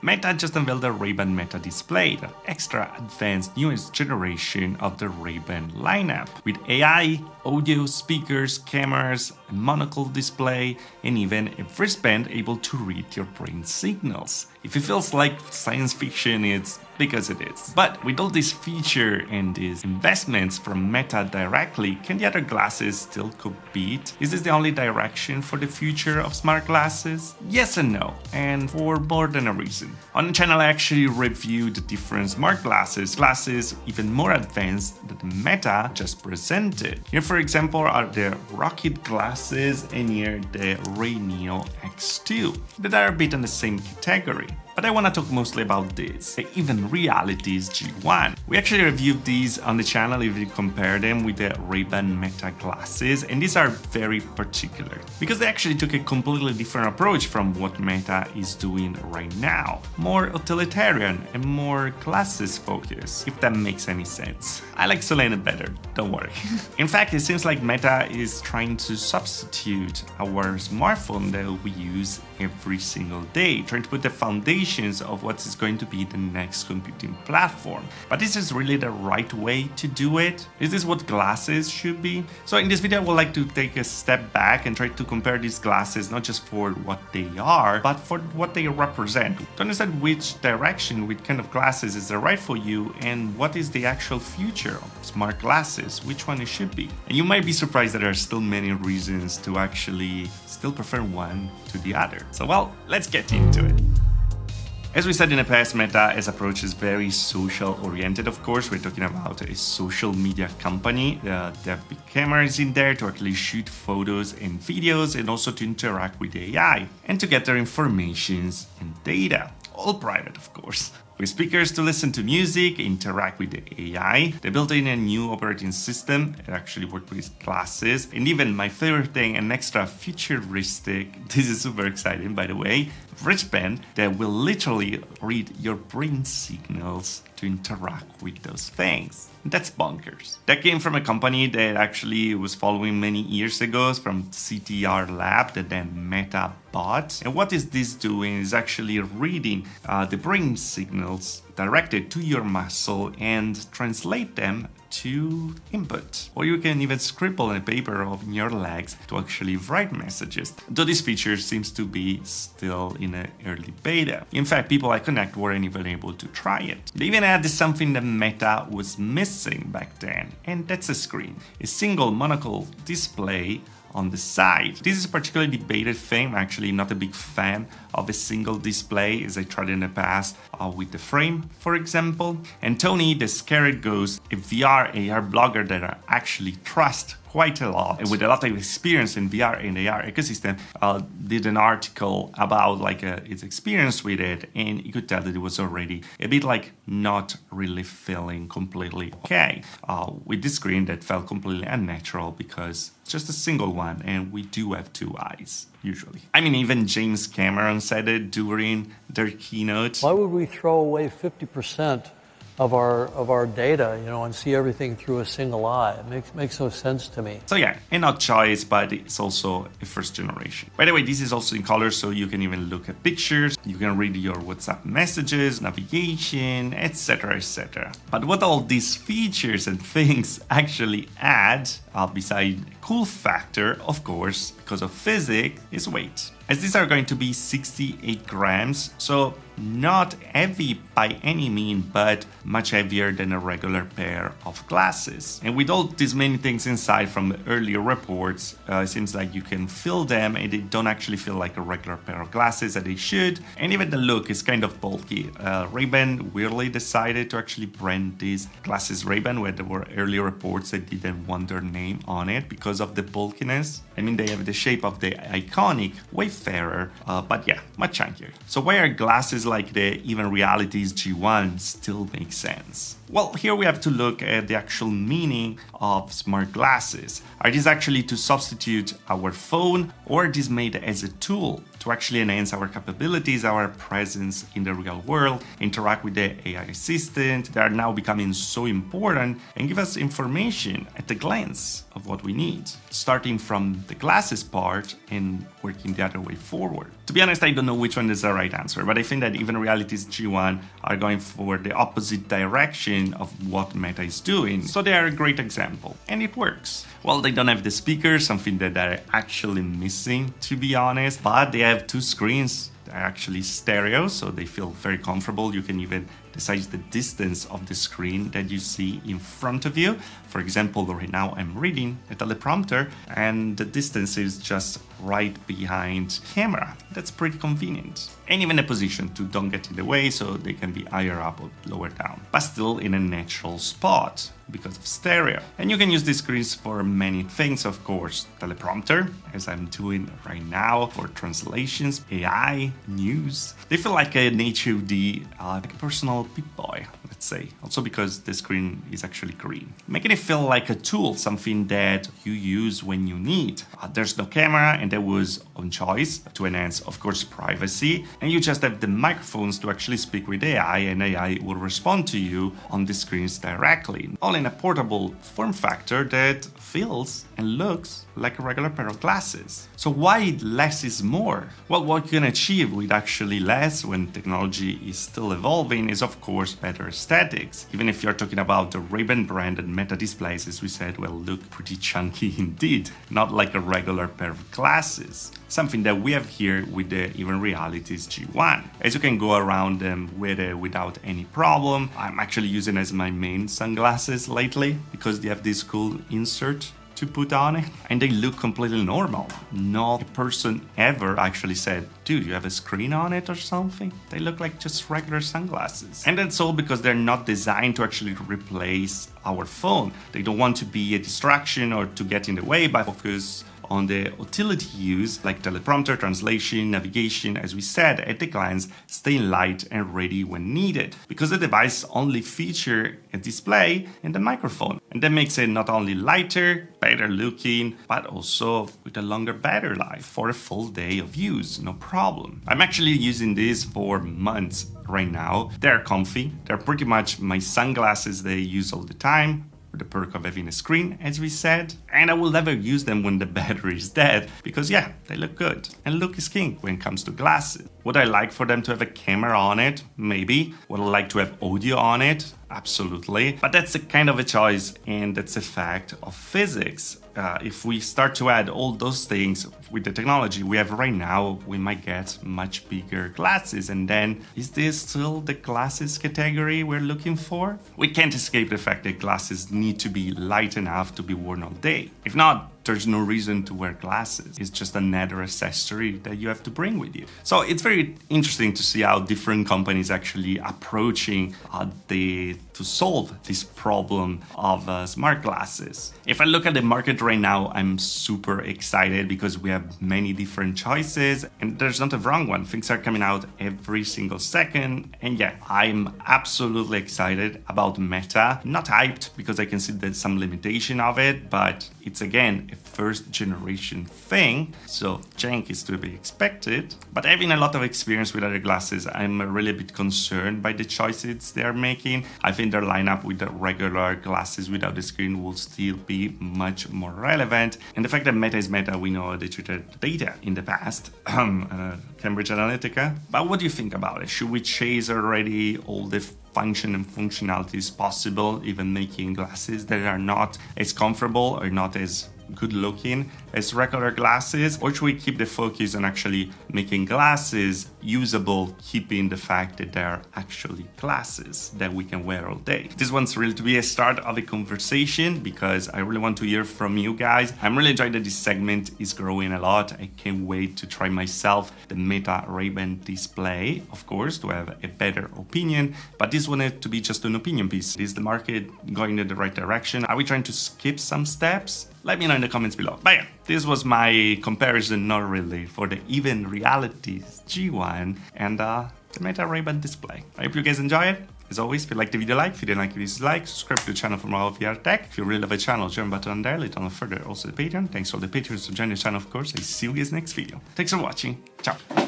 Meta just unveiled the Ray-Ban Meta display, the extra advanced newest generation of the Ray-Ban lineup, with AI, audio, speakers, cameras, a monocle display, and even a wristband able to read your brain signals. If it feels like science fiction, it's because it is. But with all this feature and these investments from Meta directly, can the other glasses still compete? Is this the only direction for the future of smart glasses? Yes and no, and for more than a reason. On the channel I actually reviewed the different smart glasses even more advanced that Meta just presented. Here for example are the Rocket glasses and here the Ray Neo X2 that are a bit in the same category. But I want to talk mostly about this, the VeryEvilShadow G1. We actually reviewed these on the channel if you compare them with the Ray-Ban Meta glasses, and these are very particular because they actually took a completely different approach from what Meta is doing right now. More utilitarian and more glasses focused, if that makes any sense. I'll explain it better, don't worry. In fact, it seems like Meta is trying to substitute our smartphone that we use every single day, trying to put the foundation of what is going to be the next computing platform. But is this really the right way to do it? Is this what glasses should be? So in this video I would like to take a step back and try to compare these glasses not just for what they are, but for what they represent. To understand which direction, which kind of glasses is the right for you, and what is the actual future of smart glasses, which one it should be. And you might be surprised that there are still many reasons to actually still prefer one to the other. So well, let's get into it. As we said in the past, Meta's approach is very social oriented, of course. We're talking about a social media company. They have big cameras in there to actually shoot photos and videos and also to interact with AI and to gather informations and data. All private, of course. With speakers to listen to music, interact with the AI. They built in a new operating system. It actually worked with glasses. And even my favorite thing, an extra futuristic, this is super exciting by the way, wristband that will literally read your brain signals to interact with those things. That's bonkers. That came from a company that actually was following many years ago from CTR Lab that then Meta bought. And what is this doing is actually reading the brain signals directed to your muscle and translate them to input. Or you can even scribble on a paper on your legs to actually write messages. Though this feature seems to be still in an early beta. In fact, people I connect weren't even able to try it. They even added something that Meta was missing back then, and that's a screen. A single monocle display on the side. This is a particularly debated thing. I'm actually not a big fan of a single display as I tried in the past with the frame, for example. And Tony, the scared ghost, a VR AR blogger that I actually trust quite a lot and with a lot of experience in VR and AR ecosystem, did an article about its experience with it, and you could tell that it was already a bit not really feeling completely okay with the screen that felt completely unnatural because it's just a single one and we do have two eyes usually. I mean, even James Cameron said it during their keynote. Why would we throw away 50% of our data, and see everything through a single eye? It makes no sense to me. So yeah, and not choice, but it's also a first generation. By the way, this is also in color, so you can even look at pictures, you can read your WhatsApp messages, navigation, etc, etc. But what all these features and things actually add, beside cool factor, of course, because of physics, is weight. As these are going to be 68 grams, so not heavy by any mean, but much heavier than a regular pair of glasses. And with all these many things inside from the earlier reports, it seems like you can feel them and they don't actually feel like a regular pair of glasses that they should. And even the look is kind of bulky. Ray-Ban weirdly decided to actually brand these glasses Ray-Ban, where there were earlier reports that didn't want their name on it because of the bulkiness. I mean, they have the shape of the iconic Wayfarer, but yeah, much chunkier. So why are glasses like the VeryEvilShadow G1 still make sense? Well, here we have to look at the actual meaning of smart glasses. Are these actually to substitute our phone, or are these made as a tool to actually enhance our capabilities, our presence in the real world, interact with the AI assistant that are now becoming so important and give us information at a glance of what we need? Starting from the glasses part and working the other way forward. To be honest, I don't know which one is the right answer, but I think that even Reality's G1 are going for the opposite direction of what Meta is doing, so they are a great example, and it works. Well, they don't have the speaker, something that they're actually missing, to be honest, but they have two screens. They're actually stereo, so they feel very comfortable. You can even decide the distance of the screen that you see in front of you. For example, right now I'm reading a teleprompter and the distance is just right behind camera. That's pretty convenient. And even a position to don't get in the way, so they can be higher up or lower down, but still in a natural spot because of stereo. And you can use these screens for many things, of course. Teleprompter, as I'm doing right now, for translations, AI, news. They feel like an HUD, like a personal Pip-Boy, let's say. Also because the screen is actually green. Making it feel like a tool, something that you use when you need. There's no camera, and that was on choice to enhance, of course, privacy. And you just have the microphones to actually speak with AI, and AI will respond to you on the screens directly. All in a portable form factor that feels and looks like a regular pair of glasses. So why less is more? Well, what you can achieve with actually less when technology is still evolving is, of course, better aesthetics. Even if you're talking about the Ray-Ban branded Meta displays, as we said, will look pretty chunky indeed, not like a regular pair of glasses. Something that we have here with the Even Reality's G1. As you can go around them without any problem. I'm actually using as my main sunglasses lately because they have this cool insert to put on it, and they look completely normal. Not a person ever actually said, dude, you have a screen on it or something? They look like just regular sunglasses. And that's all because they're not designed to actually replace our phone. They don't want to be a distraction or to get in the way, but focus on the utility use like teleprompter, translation, navigation, as we said, at a glance, staying light and ready when needed. Because the device only features a display and a microphone. And that makes it not only lighter, better looking, but also with a longer battery life for a full day of use, no problem. I'm actually using this for months right now. They're comfy, they're pretty much my sunglasses that I use all the time. The perk of having a screen, as we said, and I will never use them when the battery is dead because yeah, they look good, and look is king when it comes to glasses. Would I like for them to have a camera on it? Maybe. Would I like to have audio on it? Absolutely. But that's a kind of a choice, and that's a fact of physics. If we start to add all those things with the technology we have right now, we might get much bigger glasses. And then, is this still the glasses category we're looking for? We can't escape the fact that glasses need to be light enough to be worn all day. If not, there's no reason to wear glasses. It's just another accessory that you have to bring with you. So it's very interesting to see how different companies actually approaching to solve this problem of smart glasses. If I look at the market right now, I'm super excited because we have many different choices and there's not a wrong one. Things are coming out every single second. And yeah, I'm absolutely excited about Meta. Not hyped because I can see there's some limitation of it, but it's again a first generation thing, so jank is to be expected. But having a lot of experience with other glasses, I'm really a bit concerned by the choices they're making. I think their lineup with the regular glasses without the screen will still be much more relevant. And the fact that Meta is Meta, we know they treated data in the past, Cambridge Analytica. But what do you think about it? Should we chase already all the function and functionalities possible, even making glasses that are not as comfortable or not as good looking as regular glasses? Or should we keep the focus on actually making glasses usable, keeping the fact that they're actually glasses that we can wear all day? This one's really to be a start of a conversation because I really want to hear from you guys. I'm really enjoying that this segment is growing a lot. I can't wait to try myself the Meta Ray-Ban display, of course, to have a better opinion, but this wanted to be just an opinion piece. Is the market going in the right direction? Are we trying to skip some steps? Let me know in the comments below. But yeah, this was my comparison, not really, for the Even Reality's G1 and the Meta Ray-Ban display. I hope you guys enjoy it. As always, if you liked the video, like. If you didn't like the video, dislike. Subscribe to the channel for more of VR tech. If you really love the channel, join button on there. Little further, also the Patreon. Thanks to all the Patreons for joining the channel, of course. I see you guys next video. Thanks for watching. Ciao.